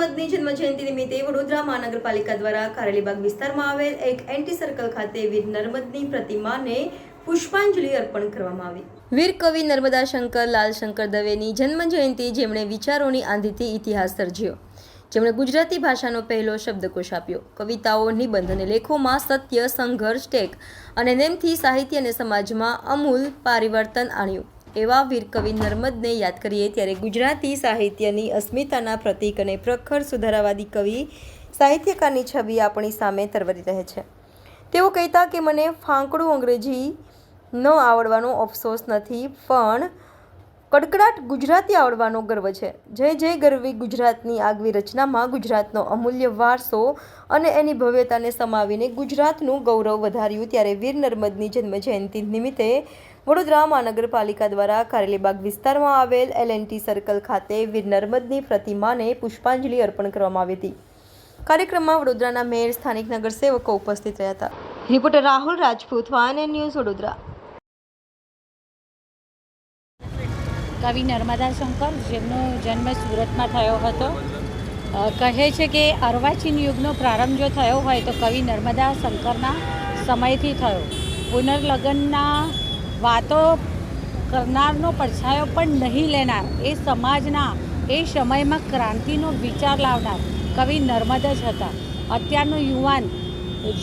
નર્મદની જન્મ જયંતિ નિમિત્તે વડોદરા મહાનગરપાલિકા દ્વારા કારેલીબાગ વિસ્તારમાં આવેલ એક એન્ટી સર્કલ ખાતે વીર નર્મદની પ્રતિમાને પુષ્પાંજલિ અર્પણ કરવામાં આવી। વીર કવિ નર્મદા શંકર લાલશંકર દવેની જન્મ જયંતિ, જેમણે વિચારોની આંધીથી ઇતિહાસ સર્જ્યો, જેમણે ગુજરાતી ભાષાનો પહેલો શબ્દકોશ આપ્યો, કવિતાઓ, નિબંધ અને લેખોમાં સત્ય, સંઘર્ષ, ટેક અને નેમથી સાહિત્ય અને સમાજમાં અમૂલ પરિવર્તન આણ્યું એવા વીર કવિ નર્મદને યાદ કરીએ ત્યારે ગુજરાતી સાહિત્યની અસ્મિતાના પ્રતીક અને પ્રખર સુધારાવાદી કવિ સાહિત્યકારની છબી આપણી સામે તરવરી રહે છે। તેઓ કહેતા કે મને ફાંકડું અંગ્રેજી ન આવડવાનો અફસોસ નથી, પણ કડકડાટ ગુજરાતી આવડવાનો ગર્વ છે। જય જય ગરવી ગુજરાતની આગવી રચનામાં ગુજરાતનો અમૂલ્ય વારસો અને એની ભવ્યતાને સમાવીને ગુજરાતનું ગૌરવ વધાર્યું। ત્યારે વીર નર્મદની જન્મ જયંતિ નિમિત્તે વડોદરા મહાનગરપાલિકા દ્વારા કારેલીબાગ વિસ્તારમાં આવેલ એલએનટી સર્કલ ખાતે વીર નર્મદની પ્રતિમાને પુષ્પાંજલિ અર્પણ કરવામાં આવી હતી। કાર્યક્રમમાં વડોદરાના મેયર, સ્થાનિક નગરસેવકો ઉપસ્થિત રહ્યા હતા। Reporter Rahul Rajput, van news, Vadodara. કવિ નર્મદા શંકર, જેમનો જન્મ સુરતમાં થયો હતો, કહે છે કે અર્વાચીન યુગનો પ્રારંભ જો થયો હોય તો કવિ નર્મદા શંકરના સમયથી થયો। પુનર્લગ્નના વાતો કરનારનો પડછાયો પણ નહીં લેનાર, એ સમાજના એ સમયમાં ક્રાંતિનો વિચાર લાવનાર કવિ નર્મદ જ હતા। અત્યારનો યુવાન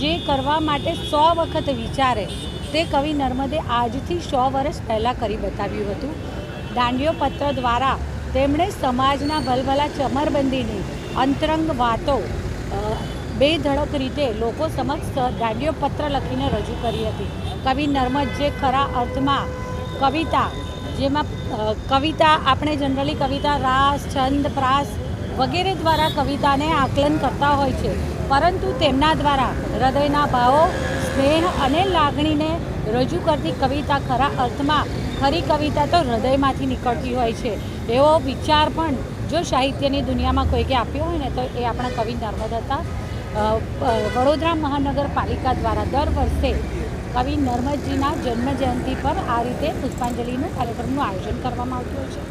જે કરવા માટે 100 વખત વિચારે તે કવિ નર્મદે આજથી 100 વર્ષ પહેલાં કરી બતાવ્યું હતું। દાંડિયો પત્ર દ્વારા તેમણે સમાજના ભલભલા ચમરબંધીની અંતરંગ વાતો બેધડક રીતે લોકો સમક્ષ દાંડિયો પત્ર લખીને રજૂ કરી હતી। કવિ નર્મદ જે ખરા અર્થમાં કવિતા, જેમાં કવિતા આપણે જનરલી કવિતા રાસ, છંદ, પ્રાસ વગેરે દ્વારા કવિતાને આકલન કરતા હોય છે, પરંતુ તેમના દ્વારા હૃદયના ભાવો, સ્નેહ અને લાગણીને રજૂ કરતી કવિતા ખરા અર્થમાં ખરી કવિતા તો હૃદયમાંથી નીકળતી હોય છે। એવો વિચાર પણ જો સાહિત્યની દુનિયામાં કોઈકે આપ્યો હોય ને તો એ આપણા કવિ નર્મદ હતા। વડોદરા મહાનગરપાલિકા દ્વારા દર વર્ષે કવિ નર્મદજીના જન્મ જયંતિ પર આ રીતે પુષ્પાંજલિનું કાર્યક્રમનું આયોજન કરવામાં આવતું હોય છે।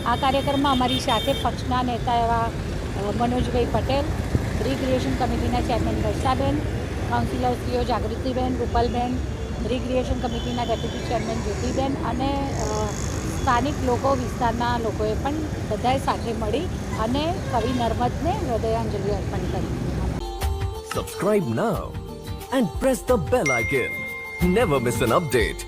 આ કાર્યક્રમમાં અમારી સાથે પક્ષના નેતા એવા મનોજભાઈ પટેલ, રિક્રિએશન કમિટીના ચેરમેન વર્ષાબેન, કાઉન્સિલરશ્રીઓ જાગૃતિબેન, રૂપલબેન, રિક્રિએશન કમિટીના ડેપ્યુટી ચેરમેન જ્યોતિબેન અને સ્થાનિક લોકો, વિસ્તારના લોકોએ પણ બધાએ સાથે મળી અને કવિ નર્મદને હૃદયાંજલિ અર્પણ કરી। Subscribe now and press the bell icon. Never miss an update.